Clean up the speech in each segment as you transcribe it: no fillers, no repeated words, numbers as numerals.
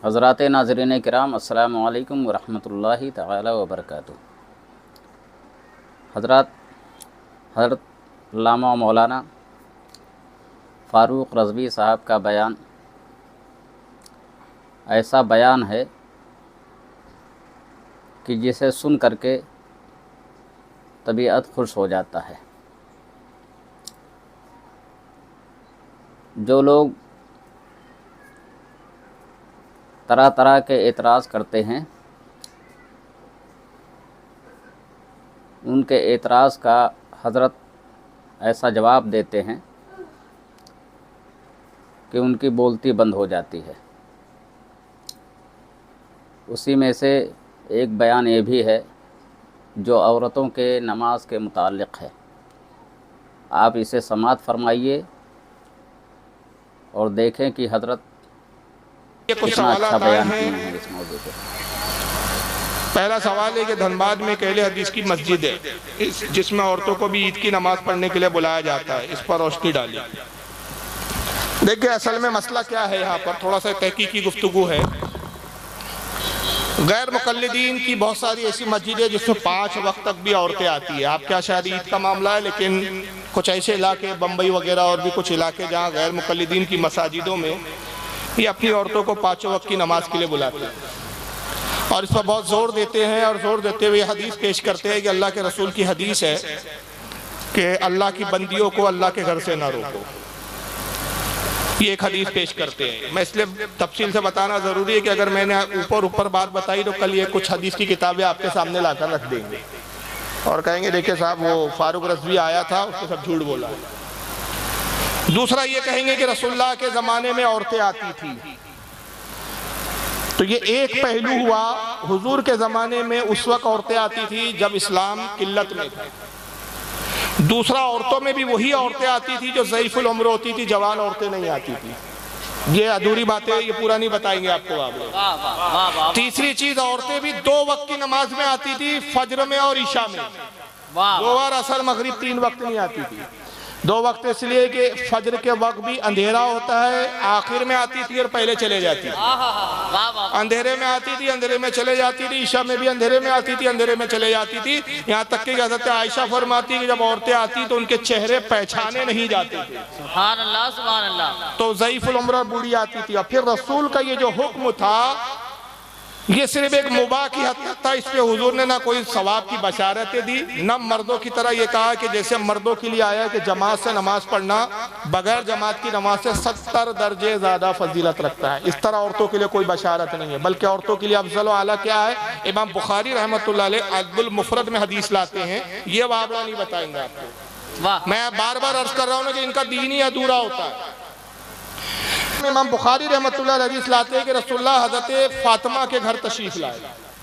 حضرات ناظرین کرام، السلام علیکم ورحمۃ اللہ تعالی وبرکاتہ۔ حضرت علامہ مولانا فاروق رضوی صاحب کا بیان ایسا بیان ہے کہ جسے سن کر کے طبیعت خوش ہو جاتا ہے۔ جو لوگ طرح طرح کے اعتراض کرتے ہیں، ان کے اعتراض کا حضرت ایسا جواب دیتے ہیں کہ ان کی بولتی بند ہو جاتی ہے۔ اسی میں سے ایک بیان یہ بھی ہے جو عورتوں کے نماز کے متعلق ہے۔ آپ اسے سماعت فرمائیے اور دیکھیں کہ حضرت کتنا اچھا بیان کیے ہیں اس موضوع پہ۔ پہلا سوال ہے کہ دھنباد میں اہل حدیث کی مسجد ہے جس میں عورتوں کو بھی عید کی نماز پڑھنے کے لیے بلایا جاتا ہے، اس پر روشنی ڈالی۔ دیکھیں اصل میں مسئلہ کیا ہے، یہاں پر تھوڑا سا تحقیقی گفتگو ہے۔ غیر مقلدین کی بہت ساری ایسی مسجد ہے جس میں 5 وقت تک بھی عورتیں آتی ہیں۔ آپ کیا شاید عید کا معاملہ ہے، لیکن کچھ ایسے علاقے بمبئی وغیرہ اور بھی کچھ علاقے جہاں غیر مقلدین کی مساجدوں میں یہ اپنی عورتوں کو 5 وقت کی نماز کے لیے بلاتے ہیں اور اس پر بہت زور دیتے ہیں، اور زور دیتے ہوئے حدیث پیش کرتے ہیں کہ اللہ کے رسول کی حدیث ہے کہ اللہ کی بندیوں کو اللہ کے گھر سے نہ روکو۔ یہ ایک حدیث پیش کرتے ہیں۔ میں اس لیے تفصیل سے بتانا ضروری ہے کہ اگر میں نے اوپر بات بتائی تو کل یہ کچھ حدیث کی کتابیں آپ کے سامنے لا کر رکھ دیں گے اور کہیں گے دیکھیں صاحب وہ فاروق رضوی آیا تھا، اس نے سب جھوٹ بولا۔ دوسرا یہ کہیں گے کہ رسول اللہ کے زمانے میں عورتیں آتی تھی، تو یہ ایک پہلو ہوا۔ حضور کے زمانے میں اس وقت عورتیں آتی تھی جب اسلام قلت میں تھا۔ دوسرا، عورتوں میں بھی وہی عورتیں آتی تھی جو ضعیف العمر ہوتی تھی، جوان عورتیں نہیں آتی تھی۔ یہ ادھوری باتیں، یہ پورا نہیں بتائیں گے آپ کو۔ تیسری چیز، عورتیں بھی 2 وقت کی نماز میں آتی تھی، فجر میں اور عشاء میں۔ ظہر، عصر، مغرب 3 وقت نہیں آتی تھی۔ 2 وقت اس لیے کہ فجر کے وقت بھی اندھیرا ہوتا ہے، آخر میں آتی تھی اور پہلے چلے جاتی تھی۔ اندھیرے میں آتی تھی، اندھیرے میں چلے جاتی تھی۔ عشاء میں بھی اندھیرے میں آتی تھی، اندھیرے میں چلے جاتی تھی۔ یہاں تک کہ حضرت عائشہ فرماتی کہ جب عورتیں آتی تو ان کے چہرے پہچانے نہیں جاتے تھے۔ سبحان اللہ، سبحان اللہ۔ تو ضعیف العمر اور بوڑھی آتی تھی۔ اور پھر رسول کا یہ جو حکم تھا یہ صرف ایک مباح کی حد تک تھا، اس پہ حضور نے نہ کوئی ثواب کی بشارتیں دی، نہ مردوں کی طرح یہ کہا کہ جیسے مردوں کے لیے آیا کہ جماعت سے نماز پڑھنا بغیر جماعت کی نماز سے 70 درجے زیادہ فضیلت رکھتا ہے۔ اس طرح عورتوں کے لیے کوئی بشارت نہیں ہے، بلکہ عورتوں کے لیے افضل و اعلیٰ کیا ہے؟ امام بخاری رحمۃ اللہ علیہ ادب المفرد میں حدیث لاتے ہیں، یہ معاملہ نہیں بتائیں گے آپ کو۔ میں بار بار عرض کر رہا ہوں کہ ان کا دین ہی ادھورا ہوتا ہے۔ امام بخاری رحمۃ اللہ علیہ حدیث لاتے ہیں کہ رسول اللہ حضرت فاطمہ کے گھر تشریف لائے،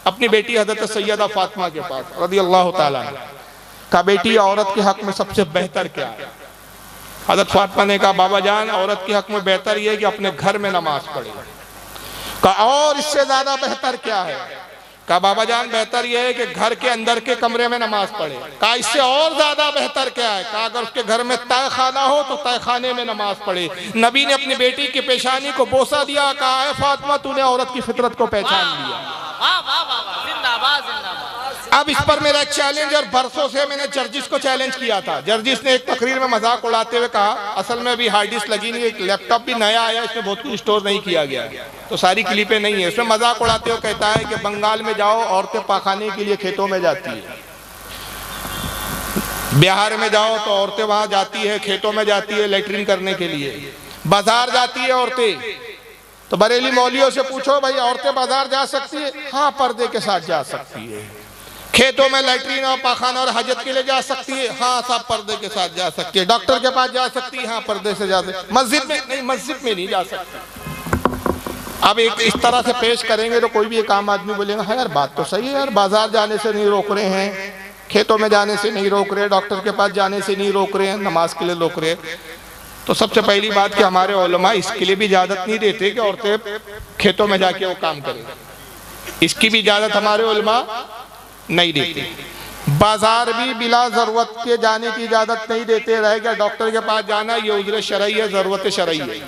اپنی بیٹی حضرت سیدہ فاطمہ کے پاس رضی اللہ تعالیٰ عنہ۔ کہا بیٹی عورت کے حق میں سب سے بہتر کیا ہے؟ حضرت فاطمہ نے کہا بابا جان عورت کے حق میں بہتر یہ ہے کہ اپنے گھر میں نماز پڑھے۔ کہا اور اس سے زیادہ بہتر کیا ہے؟ کہا بابا جان بہتر یہ ہے کہ گھر کے اندر کے کمرے میں نماز پڑھے۔ کہا اس سے اور زیادہ بہتر کیا ہے؟ کہا اگر اس کے گھر میں تہہ خانہ ہو تو تہہ خانے میں نماز پڑھے۔ نبی نے اپنی بیٹی کی پیشانی کو بوسہ دیا، کہا اے فاطمہ تو نے عورت کی فطرت کو پہچان لیا۔ اب اس پر میرا ایک چیلنج، اور برسوں سے میں نے جرجس کو چیلنج کیا تھا۔ جرجس نے ایک تقریر میں مذاق اڑاتے ہوئے کہا اصل میں ابھی ہارڈ ڈسک لگی نہیں، ایک لیپ ٹاپ بھی نیا آیا، اس میں بہت کچھ اسٹور نہیں کیا گیا تو ساری کلپیں نہیں ہیں۔ اس میں مذاق اڑاتے ہوئے کہتا ہے کہ بنگال میں جاؤ عورتیں پاخانے کے لیے کھیتوں میں جاتی ہیں، بہار میں جاؤ تو عورتیں وہاں جاتی ہے کھیتوں میں جاتی ہے لیٹرین کرنے کے لیے، بازار جاتی ہے عورتیں تو بریلی مولویوں سے پوچھو بھائی عورتیں بازار جا سکتی ہے؟ ہاں پردے کے ساتھ جا سکتی ہے۔ کھیتوں میں لیٹرین اور پاخانہ اور حاجت کے لیے جا سکتی ہے؟ ہاں صاحب پردے کے ساتھ جا سکتی ہے۔ ڈاکٹر کے پاس جا سکتی ہے؟ ہاں پردے سے جا سکتی ہے۔ مسجد میں نہیں، مسجد میں نہیں جا سکتی۔ اب ایک اس طرح سے پیش کریں گے تو کوئی بھی ایک عام آدمی بولے گا ہاں یار بات تو صحیح ہے یار، بازار جانے سے نہیں روک رہے ہیں، کھیتوں میں جانے سے نہیں روک رہے، ڈاکٹر کے پاس جانے سے نہیں روک رہے ہیں، نماز کے لیے روک رہے ہیں۔ تو سب سے پہلی بات کہ ہمارے علماء اس کے لیے بھی اجازت نہیں دیتے کہ عورتیں کھیتوں میں جا کے وہ کام کریں، اس کی بھی اجازت ہمارے علماء نہیں دیتے۔ بازار بھی بلا ضرورت کے جانے کی اجازت نہیں دیتے، رہ گیا ڈاکٹر کے پاس جانا یہ عذر شرعی ہے، ضرورت شرعی ہے۔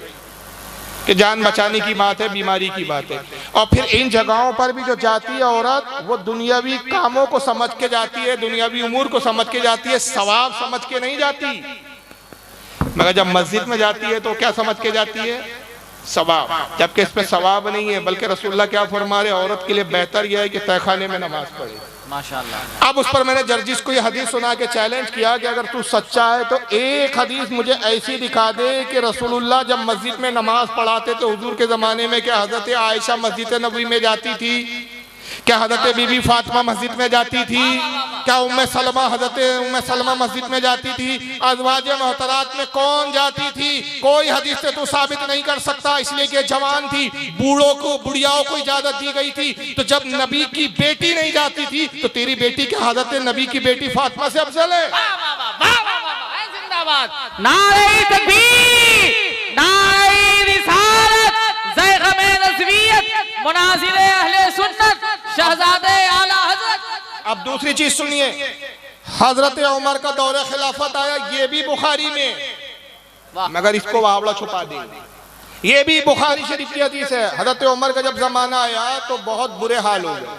کہ جان بچانے کی بات ہے، بیماری کی بات ہے۔ اور پھر ان جگہوں پر بھی جو جاتی ہے عورت، وہ دنیاوی کاموں کو سمجھ کے جاتی ہے، دنیاوی امور کو سمجھ کے جاتی ہے، ثواب سمجھ کے نہیں جاتی۔ مگر جب مسجد میں جاتی ہے تو کیا سمجھ کے جاتی ہے؟ ثواب، جبکہ اس پہ ثواب نہیں ہے، بلکہ رسول اللہ کیا فرما رہے ہیں، عورت کے لیے بہتر یہ ہے کہ تہہ خانے میں نماز پڑھے۔ ماشاءاللہ۔ اب اس پر میں نے جرجس کو یہ حدیث سنا کے چیلنج کیا کہ اگر تو سچا ہے تو ایک حدیث مجھے ایسی دکھا دے کہ رسول اللہ جب مسجد میں نماز پڑھاتے تو حضور کے زمانے میں کیا حضرت عائشہ مسجد نبوی میں جاتی تھی؟ کیا حضرت بی بی فاطمہ مسجد میں جاتی تھی؟ کیا حضرت ام سلمہ مسجد میں جاتی تھی؟ ازواج محترات میں کون جاتی تھی؟ کوئی حدیث سے تو ثابت نہیں کر سکتا، اس لیے کہ جوان تھی، بوڑھوں کو بڑھیاؤں کو اجازت دی گئی تھی۔ تو جب نبی کی بیٹی نہیں جاتی تھی تو تیری بیٹی کیا حضرت نبی کی بیٹی فاطمہ سے افضل ہے؟ نعرہ تکبیر، نعرہ رسالت، زیغم نسویت، مناظر اہل سنت، شہزادہ اعلیٰ حضرت۔ اب دوسری چیز سنیے، حضرت عمر کا دور خلافت آیا، یہ بھی بخاری میں، مگر اس کو واوڑا چھپا دیں، یہ بھی بخاری شریف کی حدیث ہے۔ حضرت عمر کا جب زمانہ آیا تو بہت برے حال ہو گئے،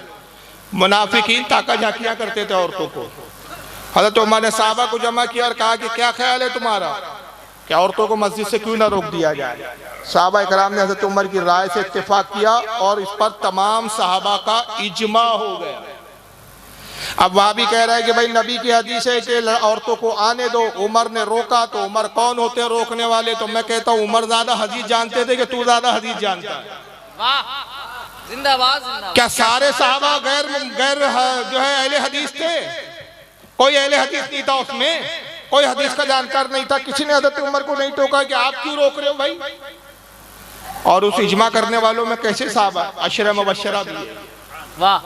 منافقین تاکہ جھانکیاں کرتے تھے عورتوں کو۔ حضرت عمر نے صحابہ کو جمع کیا اور کہا کہ کیا خیال ہے تمہارا کہ عورتوں کو مسجد سے کیوں نہ روک دیا جائے؟ صحابہ اکرام نے حضرت عمر کی رائے سے اتفاق کیا اور اس پر تمام صحابہ کا اجماع ہو گیا۔ اب وہاں بھی کہہ رہا ہے کہ بھائی نبی کی حدیث ہے کہ عورتوں کو آنے دو، عمر نے روکا، تو عمر کون ہوتے ہیں روکنے والے؟ تو میں کہتا ہوں عمر زیادہ حدیث جانتے تھے کہ تو زیادہ حدیث جانتا ہے؟ واہ، زندہ باد، زندہ باد۔ کیا سارے صحابہ غیر جو ہے اہل حدیث تھے؟ کوئی اہل حدیث نہیں تھا اس میں، کوئی حدیث کا جانکار نہیں تھا، کسی نے حضرت عمر کو نہیں ٹوکا کہ آپ کیوں روک رہے ہو بھائی؟ اور اس اجماع کرنے والوں میں کیسے صحابہ؟ عشرہ مبشرہ بھی ہے، واہ،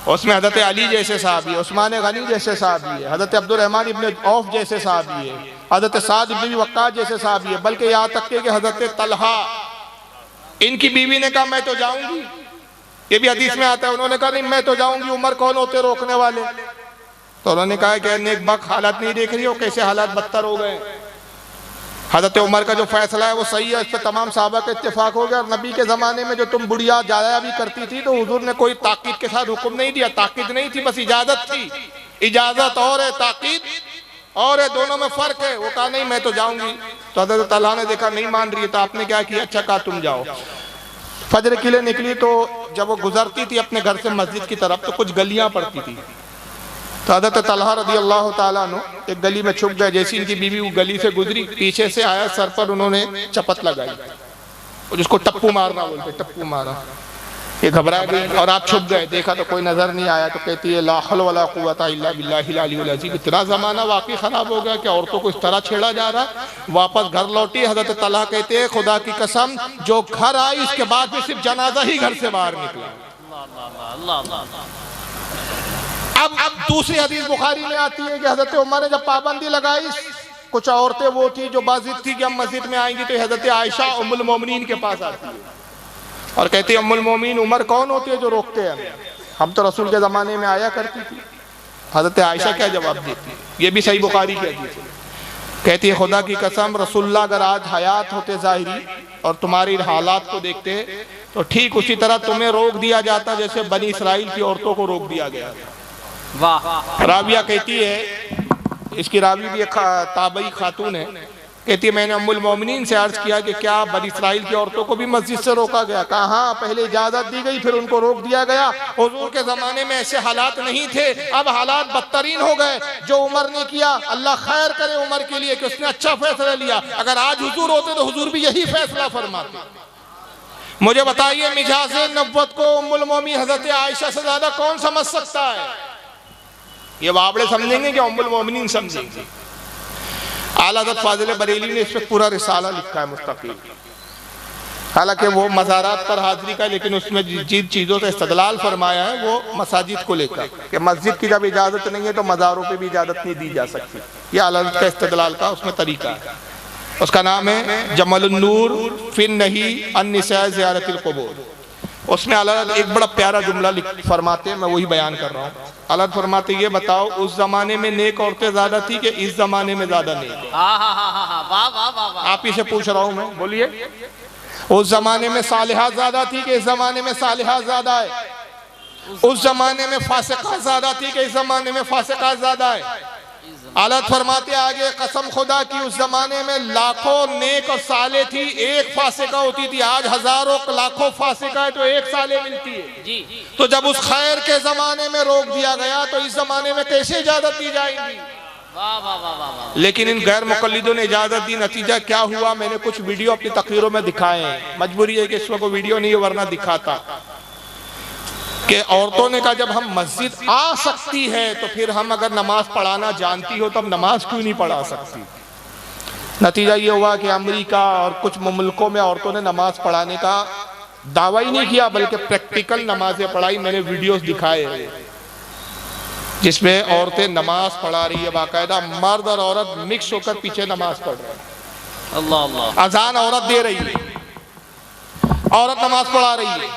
اس میں حضرت علی جیسے صحابی ہے، عثمان غنی جیسے صحابی ہے، حضرت عبد الرحمن ابن عوف جیسے صحابی ہے، حضرت سعد ابن وقاص جیسے صحابی ہے، بلکہ یہاں تک کہ حضرت طلحہ، ان کی بیوی نے کہا میں تو جاؤں گی، یہ بھی حدیث میں آتا ہے، انہوں نے کہا نہیں میں تو جاؤں گی، عمر کون ہوتے روکنے والے؟ تو انہوں نے کہا کہ نیک بخت حالات نہیں دیکھ رہی ہو کیسے حالات بدتر ہو گئے۔ حضرت عمر کا جو فیصلہ ہے وہ صحیح ہے، اس پہ تمام صحابہ کا اتفاق ہو گیا۔ اور نبی کے زمانے میں جو تم بڑھیا جایا بھی کرتی تھی تو حضور نے کوئی تاکید کے ساتھ حکم نہیں دیا، تاکید نہیں تھی، بس اجازت تھی۔ اجازت اور ہے، تاکید اور ہے، دونوں میں فرق ہے۔ وہ کہا نہیں میں تو جاؤں گی، تو حضرت طلحہ نے دیکھا نہیں مان رہی ہے، تو آپ نے کیا کیا؟ اچھا کہا تم جاؤ۔ فجر کے لیے نکلی تو جب وہ گزرتی تھی اپنے گھر سے مسجد کی طرف تو کچھ گلیاں پڑتی تھی، تو حضرت طلحہ رضی اللہ تعالیٰ عنہ ایک گلی میں چھپ گئے۔ جیسی ان کی بیوی وہ گلی سے گزری، پیچھے سے آیا، سر پر انہوں نے چپت لگائی، جس کو ٹپو مارنا بولتے، ٹپو مارا۔ یہ گھبرا گئی اور آپ چھپ گئے، دیکھا تو کوئی نظر نہیں آیا، تو کہتی ہے لا حول ولا قوت الا باللہ العلی العظیم۔ اتنا زمانہ واقعی خراب ہو گیا کہ عورتوں کو اس طرح چھیڑا جا رہا۔ واپس گھر لوٹی، حضرت طلحہ کہتے ہیں خدا کی قسم جو گھر آئی اس کے بعد بھی صرف جنازہ ہی گھر سے باہر نکلا۔ اب دوسری حدیث بخاری میں آتی ہے کہ حضرت عمر نے جب پابندی لگائی، کچھ عورتیں وہ تھی جو بازد تھی کہ ہم مسجد میں آئیں گی، تو حضرت عائشہ ام المومنین کے پاس آتی ہے اور کہتی ہے ام المومنین عمر کون ہوتے ہیں جو روکتے ہیں؟ ہم تو رسول کے زمانے میں آیا کرتی تھی۔ حضرت عائشہ کیا جواب دیتی ہے؟ یہ بھی صحیح بخاری کی حدیث ہے، کہتی ہے خدا کی قسم رسول اللہ اگر آج حیات ہوتے ظاہری اور تمہاری حالات کو دیکھتے تو ٹھیک اسی طرح تمہیں روک دیا جاتا جیسے بنی اسرائیل کی عورتوں کو روک دیا گیا۔ راویہ کہتی ہے، اس کی راوی بھی ایک تابعی خاتون ہے، کہتی ہے میں نے ام المومنین سے عرض کیا کہ کیا بنی اسرائیل کی عورتوں کو بھی مسجد سے روکا گیا؟ کہا ہاں، پہلے اجازت دی گئی پھر ان کو روک دیا گیا۔ حضور کے زمانے میں ایسے حالات نہیں تھے، اب حالات بدترین ہو گئے۔ جو عمر نے کیا اللہ خیر کرے عمر کے لیے کہ اس نے اچھا فیصلہ لیا، اگر آج حضور ہوتے تو حضور بھی یہی فیصلہ فرماتے۔ مجھے بتائیے مجاز نبوت کو ام المومنین حضرت عائشہ سے زیادہ کون سمجھ سکتا ہے؟ یہ واوڑے سمجھیں گے کہ ام المومنین سمجھیں گے؟ اعلیٰ حضرت فاضل بریلوی نے اس پہ پورا رسالہ لکھا ہے مستقل، حالانکہ وہ مزارات پر حاضری کا، لیکن اس میں جن چیزوں سے استدلال فرمایا ہے وہ مساجد کو لے کر کہ مسجد کی جب اجازت نہیں ہے تو مزاروں پہ بھی اجازت نہیں دی جا سکتی۔ یہ اعلیٰ حضرت کا استدلال کا اس میں طریقہ ہے، اس کا نام ہے جمل النور فی النہی عن نساء زیارت القبور۔ اس میں اعلیٰ حضرت ایک بڑا پیارا جملہ فرماتے ہیں، میں وہی بیان کر رہا ہوں۔ اعلیٰ حضرت فرماتے یہ بتاؤ اس زمانے میں نیک عورتیں زیادہ تھی کہ اس زمانے میں زیادہ نیک؟ آپ ہی سے پوچھ رہا ہوں میں، بولیے۔ اس زمانے میں صالحات زیادہ تھی کہ اس زمانے میں صالحات زیادہ ہے؟ اس زمانے میں فاسقات زیادہ تھی کہ اس زمانے میں فاسقات زیادہ ہے؟ اعلیٰ فرماتے آگے قسم خدا کی اس زمانے میں لاکھوں نیک اور صالح تھی، ایک فاسقہ ہوتی تھی۔ آج ہزاروں لاکھوں فاسقہ ہے تو ایک صالح ملتی ہے۔ تو جب اس خیر کے زمانے میں روک دیا گیا تو اس زمانے میں کیسے اجازت دی جائے گی؟ لیکن ان غیر مقلدوں نے اجازت دی، نتیجہ کیا ہوا؟ میں نے کچھ ویڈیو اپنی تقریروں میں دکھائے ہیں، مجبوری ہے کہ اس وقت ویڈیو نہیں ہے ورنہ دکھاتا، کہ عورتوں نے کہا جب ہم مسجد آ سکتی ہے تو پھر ہم اگر نماز پڑھانا جانتی ہو تو ہم نماز کیوں نہیں پڑھا سکتی؟ نتیجہ یہ ہوا کہ امریکہ اور کچھ مملکوں میں عورتوں نے نماز پڑھانے کا دعویٰ ہی نہیں کیا بلکہ پریکٹیکل نمازیں پڑھائی۔ میں نے ویڈیوز دکھائے ہیں جس میں عورتیں نماز پڑھا رہی ہے، باقاعدہ مرد اور عورت مکس ہو کر پیچھے نماز پڑھ رہے ہیں۔ اللہ اللہ، اذان عورت دے رہی ہے، عورت نماز پڑھا رہی ہے،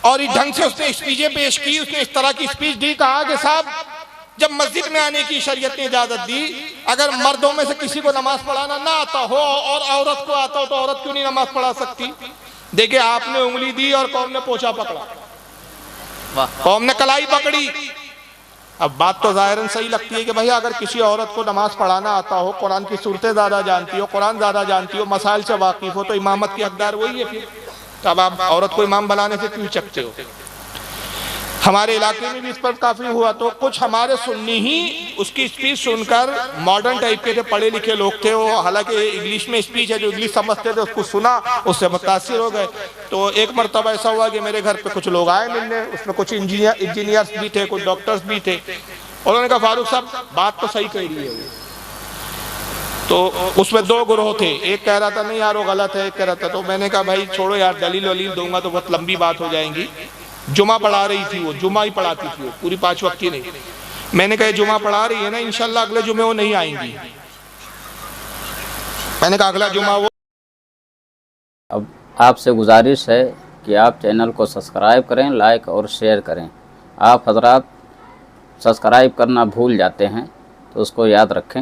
اور اس ڈھنگ سے اس نے اسپیچیں پیش کی۔ اس نے اس طرح کی اسپیچ دی، کہا کہ صاحب جب مسجد میں آنے کی شریعت نے اجازت دی، اگر مردوں میں سے کسی کو نماز پڑھانا نہ آتا ہو اور عورت کو آتا ہو تو عورت کیوں نہیں نماز پڑھا سکتی؟ دیکھیں آپ نے انگلی دی اور قوم نے پوچھا پکڑا، قوم نے کلائی پکڑی۔ اب بات تو ظاہراً صحیح لگتی ہے کہ بھئی اگر کسی عورت کو نماز پڑھانا آتا ہو، قرآن کی صورتیں زیادہ جانتی ہو، قرآن زیادہ جانتی ہو، مسائل سے واقف ہو، تو امامت کی حقدار وہی ہے پھر۔ اب آپ عورت کو امام بنانے سے کیوں چکتے ہو؟ ہمارے علاقے میں بھی اس پر کافی ہوا، تو کچھ ہمارے سنی ہی اس کی اسپیچ سن کر ماڈرن ٹائپ کے تھے، پڑھے لکھے لوگ تھے، وہ حالانکہ انگلش میں اسپیچ ہے، جو انگلش سمجھتے تھے اس کو سنا، اس سے متاثر ہو گئے۔ تو ایک مرتبہ ایسا ہوا کہ میرے گھر پہ کچھ لوگ آئے ملنے، اس میں کچھ انجینئرز بھی تھے، کچھ ڈاکٹرز بھی تھے۔ انہوں نے کہا فاروق صاحب بات تو صحیح کہہ رہی ہے۔ تو اس میں دو گروہ تھے، ایک کہہ رہا تھا نہیں یار وہ غلط ہے، ایک کہہ رہا تھا۔ تو میں نے کہا بھائی چھوڑو یار، دلیل ولیل دوں گا تو بہت لمبی بات ہو جائیں گی۔ جمعہ پڑھا رہی تھی، وہ جمعہ ہی پڑھاتی تھی، وہ پوری 5 وقت کی نہیں۔ میں نے کہا جمعہ پڑھا رہی ہے نا، انشاءاللہ اگلے جمعے وہ نہیں آئیں گی۔ میں نے کہا اگلا جمعہ وہ۔ اب آپ سے گزارش ہے کہ آپ چینل کو سبسکرائب کریں، لائک اور شیئر کریں۔ آپ حضرات سبسکرائب کرنا بھول جاتے ہیں تو اس کو یاد رکھیں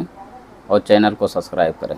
اور چینل کو سبسکرائب کریں۔